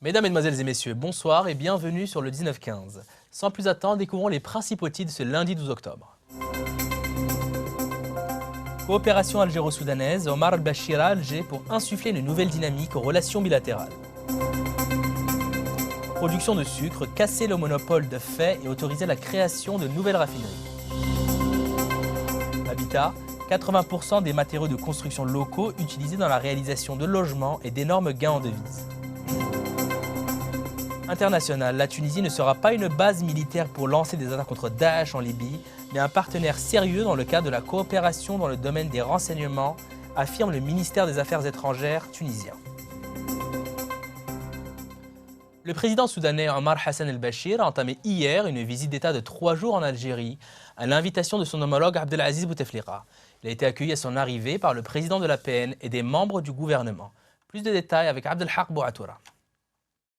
Mesdames, Mesdemoiselles et Messieurs, bonsoir et bienvenue sur le 19-15. Sans plus attendre, découvrons les principaux titres ce lundi 12 octobre. Coopération algéro-soudanaise, Omar al-Bashir à Alger pour insuffler une nouvelle dynamique aux relations bilatérales. Production de sucre, casser le monopole de fait et autoriser la création de nouvelles raffineries. Habitat, 80% des matériaux de construction locaux utilisés dans la réalisation de logements et d'énormes gains en devises. International, la Tunisie ne sera pas une base militaire pour lancer des attaques contre Daesh en Libye, mais un partenaire sérieux dans le cadre de la coopération dans le domaine des renseignements, affirme le ministère des Affaires étrangères tunisien. Le président soudanais Omar Hassan el-Bashir a entamé hier une visite d'État de 3 jours en Algérie, à l'invitation de son homologue Abdelaziz Bouteflika. Il a été accueilli à son arrivée par le président de l'APN et des membres du gouvernement. Plus de détails avec Abdelhak Bouatoura.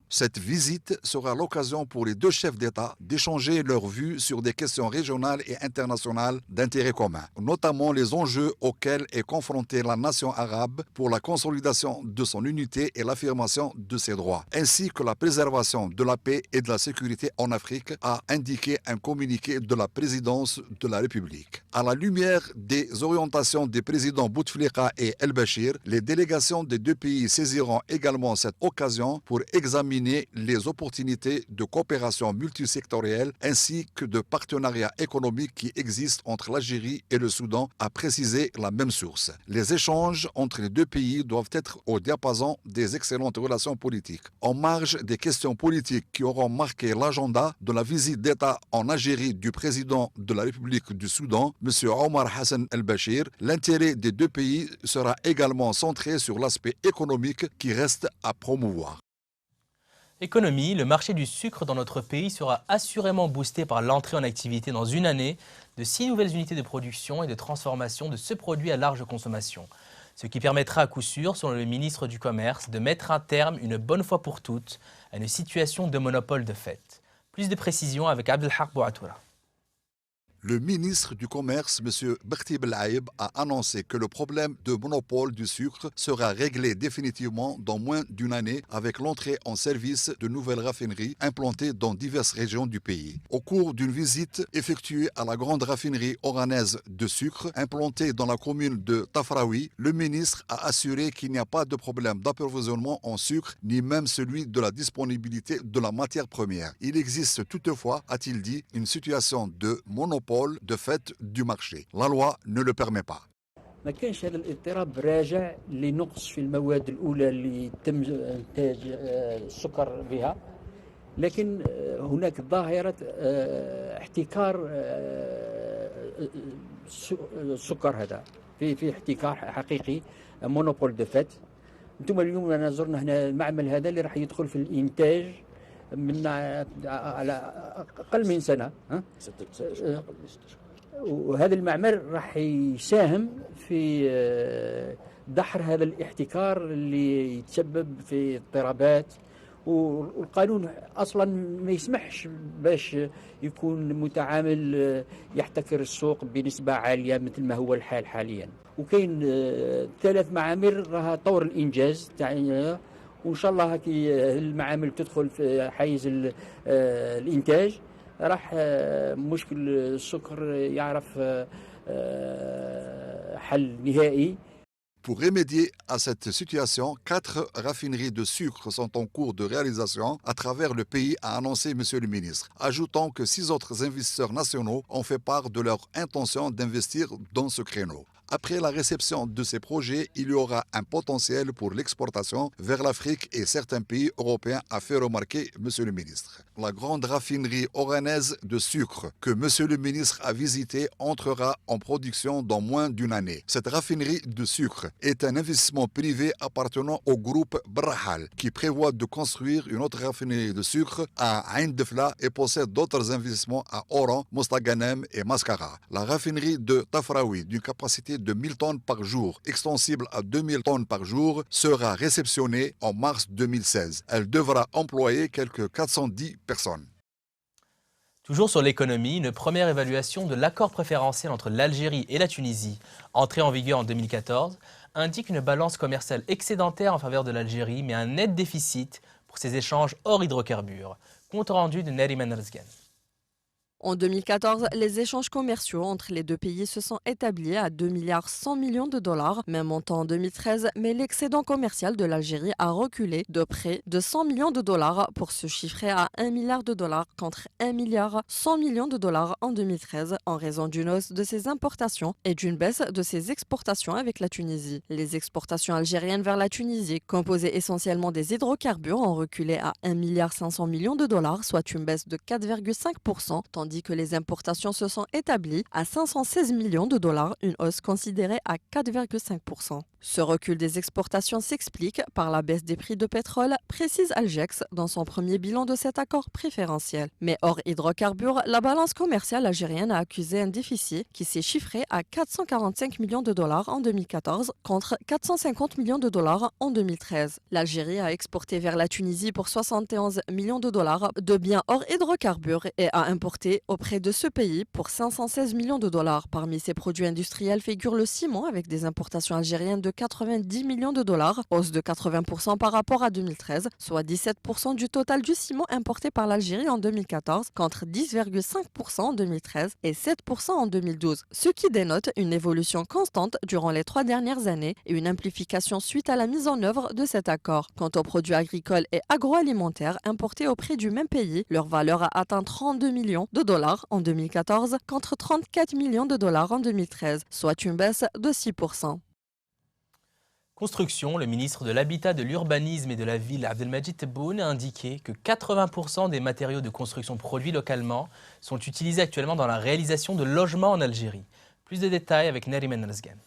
Cette visite sera l'occasion pour les deux chefs d'État d'échanger leurs vues sur des questions régionales et internationales d'intérêt commun, notamment les enjeux auxquels est confrontée la nation arabe pour la consolidation de son unité et l'affirmation de ses droits, ainsi que la préservation de la paix et de la sécurité en Afrique, a indiqué un communiqué de la présidence de la République. À la lumière des orientations des présidents Bouteflika et El-Bashir, les délégations des deux pays saisiront également cette occasion pour examiner les opportunités de coopération multisectorielle ainsi que de partenariats économiques qui existent entre l'Algérie et le Soudan, a précisé la même source. Les échanges entre les deux pays doivent être au diapason des excellentes relations politiques. En marge des questions politiques qui auront marqué l'agenda de la visite d'État en Algérie du président de la République du Soudan, M. Omar Hassan el-Bashir, l'intérêt des deux pays sera également centré sur l'aspect économique qui reste à promouvoir. Économie, le marché du sucre dans notre pays sera assurément boosté par l'entrée en activité dans une année de 6 nouvelles unités de production et de transformation de ce produit à large consommation. Ce qui permettra à coup sûr, selon le ministre du Commerce, de mettre un terme une bonne fois pour toutes à une situation de monopole de fait. Plus de précisions avec Abdelhak Bouatoura. Le ministre du Commerce, M. Berti Belaïb, a annoncé que le problème de monopole du sucre sera réglé définitivement dans moins d'une année avec l'entrée en service de nouvelles raffineries implantées dans diverses régions du pays. Au cours d'une visite effectuée à la grande raffinerie oranaise de sucre implantée dans la commune de Tafraoui, le ministre a assuré qu'il n'y a pas de problème d'approvisionnement en sucre ni même celui de la disponibilité de la matière première. Il existe toutefois, a-t-il dit, une situation de monopole de fait du marché. La loi ne le permet pas. ما كانش هذا الاضطراب راجع لنقص في المواد الأولى اللي تم إنتاج السكر بها، لكن هناك ظاهرة احتكار السكر هذا في احتكار حقيقي مونوبول دو فات. انتم اليوم أنا زرنا هنا المعمل هذا اللي راح يدخل في الإنتاج من على أقل من سنة، وهذا المعمل راح يساهم في دحر هذا الاحتكار اللي يتسبب في اضطرابات، والقانون اصلا ما يسمحش باش يكون متعامل يحتكر السوق بنسبة عالية مثل ما هو الحال حاليا. وكاين 3 معامل راها طور الانجاز تاع، وإن شاء الله هكي المعامل تدخل في حيز الإنتاج راح مشكل السكر يعرف حل نهائي. Pour remédier à cette situation, 4 raffineries de sucre sont en cours de réalisation à travers le pays, a annoncé M. le ministre, ajoutant que 6 autres investisseurs nationaux ont fait part de leur intention d'investir dans ce créneau. Après la réception de ces projets, il y aura un potentiel pour l'exportation vers l'Afrique et certains pays européens, a fait remarquer M. le ministre. La grande raffinerie oranaise de sucre que M. le ministre a visitée entrera en production dans moins d'une année. Cette raffinerie de sucre est un investissement privé appartenant au groupe Brahal qui prévoit de construire une autre raffinerie de sucre à Ain Defla et possède d'autres investissements à Oran, Mostaganem et Mascara. La raffinerie de Tafraoui, d'une capacité de 1000 tonnes par jour, extensible à 2000 tonnes par jour, sera réceptionnée en mars 2016. Elle devra employer quelques 410 personnes. Toujours sur l'économie, une première évaluation de l'accord préférentiel entre l'Algérie et la Tunisie, entré en vigueur en 2014, indique une balance commerciale excédentaire en faveur de l'Algérie, mais un net déficit pour ces échanges hors hydrocarbures. Compte rendu de Neriman Razgan. En 2014, les échanges commerciaux entre les deux pays se sont établis à 2,1 milliards de dollars, même montant en 2013, mais l'excédent commercial de l'Algérie a reculé de près de 100 millions de dollars pour se chiffrer à 1 milliard de dollars contre 1,1 milliard de dollars en 2013 en raison d'une hausse de ses importations et d'une baisse de ses exportations avec la Tunisie. Les exportations algériennes vers la Tunisie, composées essentiellement des hydrocarbures, ont reculé à 1,5 milliard de dollars, soit une baisse de 4,5%, tandis que les importations se sont établies à 516 millions de dollars, une hausse considérée à 4,5%. Ce recul des exportations s'explique par la baisse des prix de pétrole, précise Algex dans son premier bilan de cet accord préférentiel. Mais hors hydrocarbures, la balance commerciale algérienne a accusé un déficit qui s'est chiffré à 445 millions de dollars en 2014 contre 450 millions de dollars en 2013. L'Algérie a exporté vers la Tunisie pour 71 millions de dollars de biens hors hydrocarbures et a importé auprès de ce pays pour 516 millions de dollars. Parmi ces produits industriels figure le ciment avec des importations algériennes de 90 millions de dollars, hausse de 80% par rapport à 2013, soit 17% du total du ciment importé par l'Algérie en 2014 contre 10,5% en 2013 et 7% en 2012, ce qui dénote une évolution constante durant les 3 dernières années et une amplification suite à la mise en œuvre de cet accord. Quant aux produits agricoles et agroalimentaires importés auprès du même pays, leur valeur a atteint 32 millions de dollars en 2014 contre 34 millions de dollars en 2013, soit une baisse de 6%. Construction, le ministre de l'Habitat, de l'Urbanisme et de la Ville, Abdelmajid Tebboune, a indiqué que 80% des matériaux de construction produits localement sont utilisés actuellement dans la réalisation de logements en Algérie. Plus de détails avec Neriman Razgan.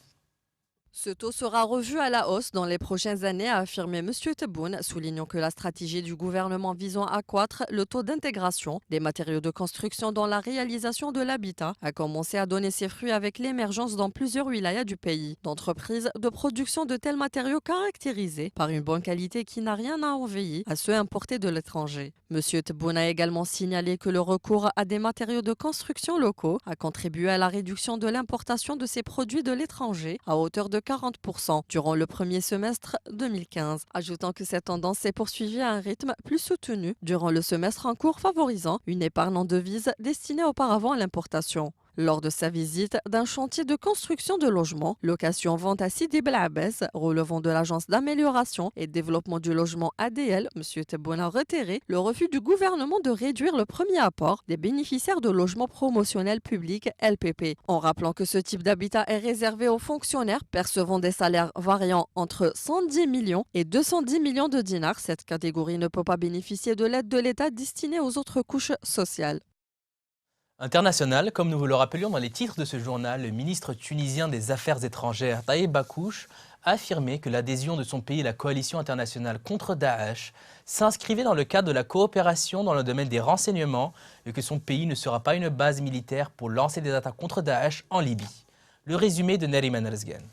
Ce taux sera revu à la hausse dans les prochaines années, a affirmé M. Tebboune, soulignant que la stratégie du gouvernement visant à accroître le taux d'intégration des matériaux de construction dans la réalisation de l'habitat a commencé à donner ses fruits avec l'émergence dans plusieurs wilayas du pays d'entreprises de production de tels matériaux caractérisés par une bonne qualité qui n'a rien à envier à ceux importés de l'étranger. M. Tebboune a également signalé que le recours à des matériaux de construction locaux a contribué à la réduction de l'importation de ces produits de l'étranger à hauteur de 40% durant le premier semestre 2015, ajoutant que cette tendance s'est poursuivie à un rythme plus soutenu durant le semestre en cours, favorisant une épargne en devises destinée auparavant à l'importation. Lors de sa visite d'un chantier de construction de logements, location-vente à Sidi Bel Abbès, relevant de l'Agence d'amélioration et développement du logement ADL, M. Tebboune a retiré le refus du gouvernement de réduire le premier apport des bénéficiaires de logements promotionnels publics LPP, en rappelant que ce type d'habitat est réservé aux fonctionnaires percevant des salaires variant entre 110 millions et 210 millions de dinars. Cette catégorie ne peut pas bénéficier de l'aide de l'État destinée aux autres couches sociales. International, comme nous vous le rappelions dans les titres de ce journal, le ministre tunisien des Affaires étrangères, Taïeb Bakouch, a affirmé que l'adhésion de son pays à la coalition internationale contre Daesh s'inscrivait dans le cadre de la coopération dans le domaine des renseignements et que son pays ne sera pas une base militaire pour lancer des attaques contre Daesh en Libye. Le résumé de Neriman Razgan.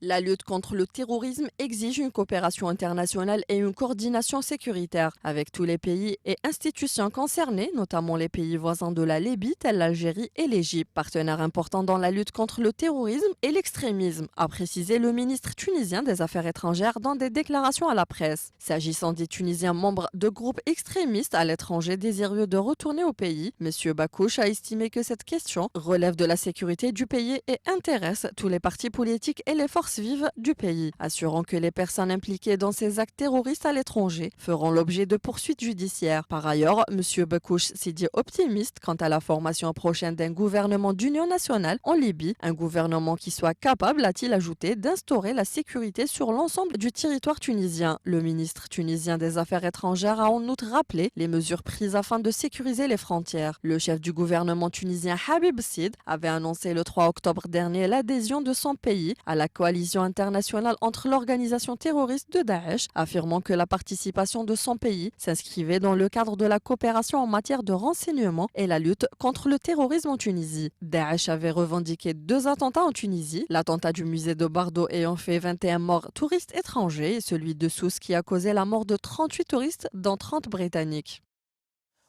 La lutte contre le terrorisme exige une coopération internationale et une coordination sécuritaire avec tous les pays et institutions concernés, notamment les pays voisins de la Libye, tels l'Algérie et l'Égypte, partenaires importants dans la lutte contre le terrorisme et l'extrémisme, a précisé le ministre tunisien des Affaires étrangères dans des déclarations à la presse. S'agissant des Tunisiens membres de groupes extrémistes à l'étranger désireux de retourner au pays, M. Bakouch a estimé que cette question relève de la sécurité du pays et intéresse tous les partis politiques et les forces vives du pays, assurant que les personnes impliquées dans ces actes terroristes à l'étranger feront l'objet de poursuites judiciaires. Par ailleurs, M. Bakouch s'est dit optimiste quant à la formation prochaine d'un gouvernement d'union nationale en Libye, un gouvernement qui soit capable, a-t-il ajouté, d'instaurer la sécurité sur l'ensemble du territoire tunisien. Le ministre tunisien des Affaires étrangères a en outre rappelé les mesures prises afin de sécuriser les frontières. Le chef du gouvernement tunisien Habib Sid avait annoncé le 3 octobre dernier l'adhésion de son pays à la coalition internationale entre l'organisation terroriste de Daesh, affirmant que la participation de son pays s'inscrivait dans le cadre de la coopération en matière de renseignement et la lutte contre le terrorisme en Tunisie. Daesh avait revendiqué 2 attentats en Tunisie, l'attentat du musée de Bardo ayant fait 21 morts touristes étrangers et celui de Sousse qui a causé la mort de 38 touristes dont 30 britanniques.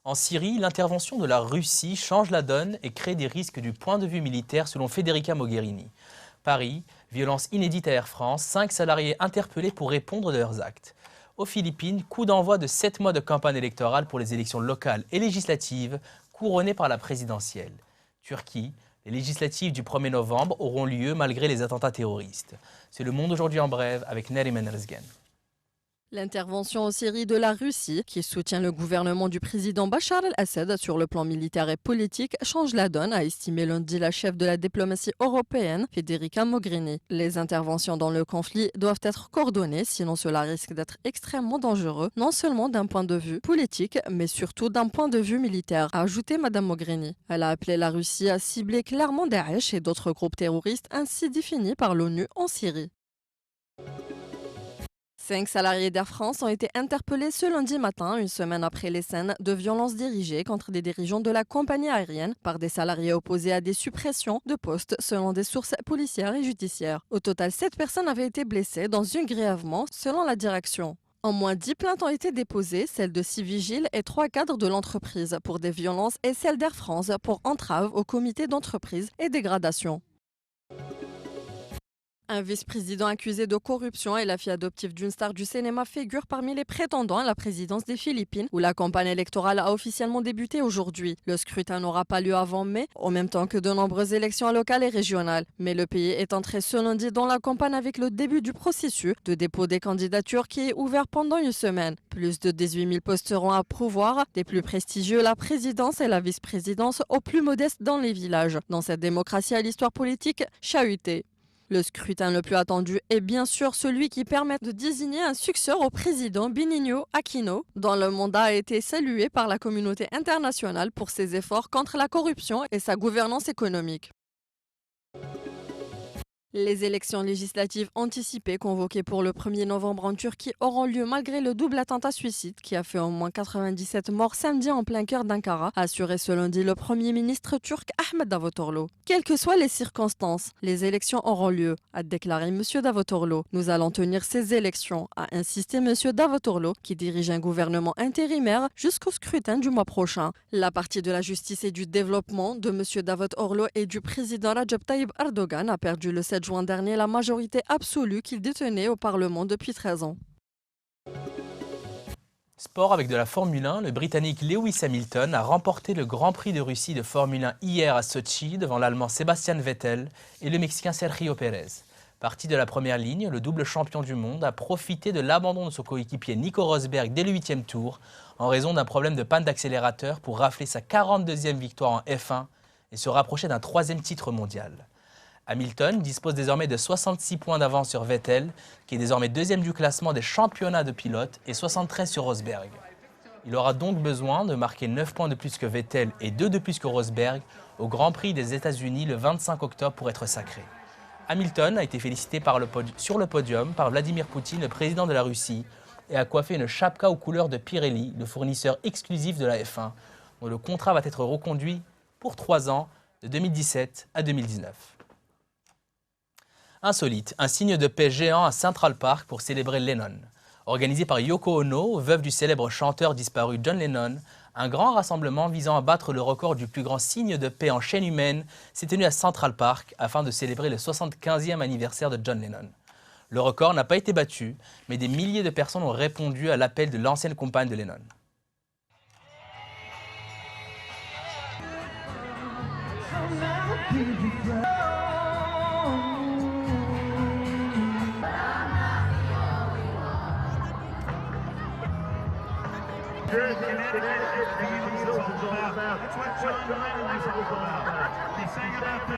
En Syrie, l'intervention de la Russie change la donne et crée des risques du point de vue militaire selon Federica Mogherini. Paris, violence inédite à Air France, 5 salariés interpellés pour répondre de leurs actes. Aux Philippines, coup d'envoi de 7 mois de campagne électorale pour les élections locales et législatives, couronnées par la présidentielle. Turquie, les législatives du 1er novembre auront lieu malgré les attentats terroristes. C'est Le Monde aujourd'hui en brève avec Neriman Rezgen. L'intervention en Syrie de la Russie, qui soutient le gouvernement du président Bachar el-Assad sur le plan militaire et politique, change la donne, a estimé lundi la chef de la diplomatie européenne, Federica Mogherini. Les interventions dans le conflit doivent être coordonnées, sinon cela risque d'être extrêmement dangereux, non seulement d'un point de vue politique, mais surtout d'un point de vue militaire, a ajouté Mme Mogherini. Elle a appelé la Russie à cibler clairement Daesh et d'autres groupes terroristes ainsi définis par l'ONU en Syrie. 5 salariés d'Air France ont été interpellés ce lundi matin, une semaine après les scènes de violences dirigées contre des dirigeants de la compagnie aérienne par des salariés opposés à des suppressions de postes selon des sources policières et judiciaires. Au total, 7 personnes avaient été blessées, dont une grièvement, selon la direction. En moins 10 plaintes ont été déposées, celles de 6 vigiles et 3 cadres de l'entreprise pour des violences et celle d'Air France pour entrave au comité d'entreprise et dégradation. Un vice-président accusé de corruption et la fille adoptive d'une star du cinéma figurent parmi les prétendants à la présidence des Philippines, où la campagne électorale a officiellement débuté aujourd'hui. Le scrutin n'aura pas lieu avant mai, en même temps que de nombreuses élections locales et régionales. Mais le pays est entré ce lundi dans la campagne avec le début du processus de dépôt des candidatures qui est ouvert pendant une semaine. Plus de 18 000 postes seront à pourvoir, des plus prestigieux la présidence et la vice-présidence aux plus modestes dans les villages. Dans cette démocratie à l'histoire politique chahutée. Le scrutin le plus attendu est bien sûr celui qui permet de désigner un successeur au président Benigno Aquino, dont le mandat a été salué par la communauté internationale pour ses efforts contre la corruption et sa gouvernance économique. Les élections législatives anticipées convoquées pour le 1er novembre en Turquie auront lieu malgré le double attentat suicide qui a fait au moins 97 morts samedi en plein cœur d'Ankara, a assuré ce lundi le Premier ministre turc Ahmet Davutoglu. Quelles que soient les circonstances, les élections auront lieu, a déclaré M. Davutoglu. Nous allons tenir ces élections, a insisté M. Davutoglu, qui dirige un gouvernement intérimaire jusqu'au scrutin du mois prochain. La partie de la justice et du développement de M. Davutoglu et du président Recep Tayyip Erdogan a perdu le 7 juin dernier la majorité absolue qu'il détenait au Parlement depuis 13 ans. Sport avec de la Formule 1, le Britannique Lewis Hamilton a remporté le Grand Prix de Russie de Formule 1 hier à Sochi devant l'Allemand Sebastian Vettel et le Mexicain Sergio Pérez. Parti de la première ligne, le double champion du monde a profité de l'abandon de son coéquipier Nico Rosberg dès le 8e tour en raison d'un problème de panne d'accélérateur pour rafler sa 42e victoire en F1 et se rapprocher d'un 3e titre mondial. Hamilton dispose désormais de 66 points d'avance sur Vettel, qui est désormais 2e du classement des championnats de pilotes et 73 sur Rosberg. Il aura donc besoin de marquer 9 points de plus que Vettel et 2 de plus que Rosberg au Grand Prix des États-Unis le 25 octobre pour être sacré. Hamilton a été félicité sur le podium par Vladimir Poutine, le président de la Russie, et a coiffé une chapka aux couleurs de Pirelli, le fournisseur exclusif de la F1, dont le contrat va être reconduit pour 3 ans, de 2017 à 2019. Insolite, un signe de paix géant à Central Park pour célébrer Lennon. Organisé par Yoko Ono, veuve du célèbre chanteur disparu John Lennon, un grand rassemblement visant à battre le record du plus grand signe de paix en chaîne humaine s'est tenu à Central Park afin de célébrer le 75e anniversaire de John Lennon. Le record n'a pas été battu, mais des milliers de personnes ont répondu à l'appel de l'ancienne compagne de Lennon. That's what John Lennon was all about. He sang about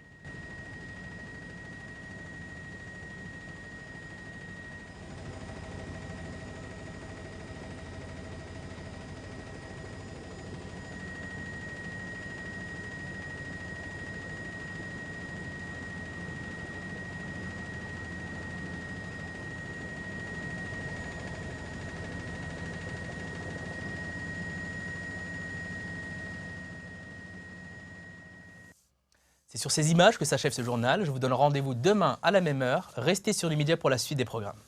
C'est sur ces images que s'achève ce journal. Je vous donne rendez-vous demain à la même heure. Restez sur l'E-Media pour la suite des programmes.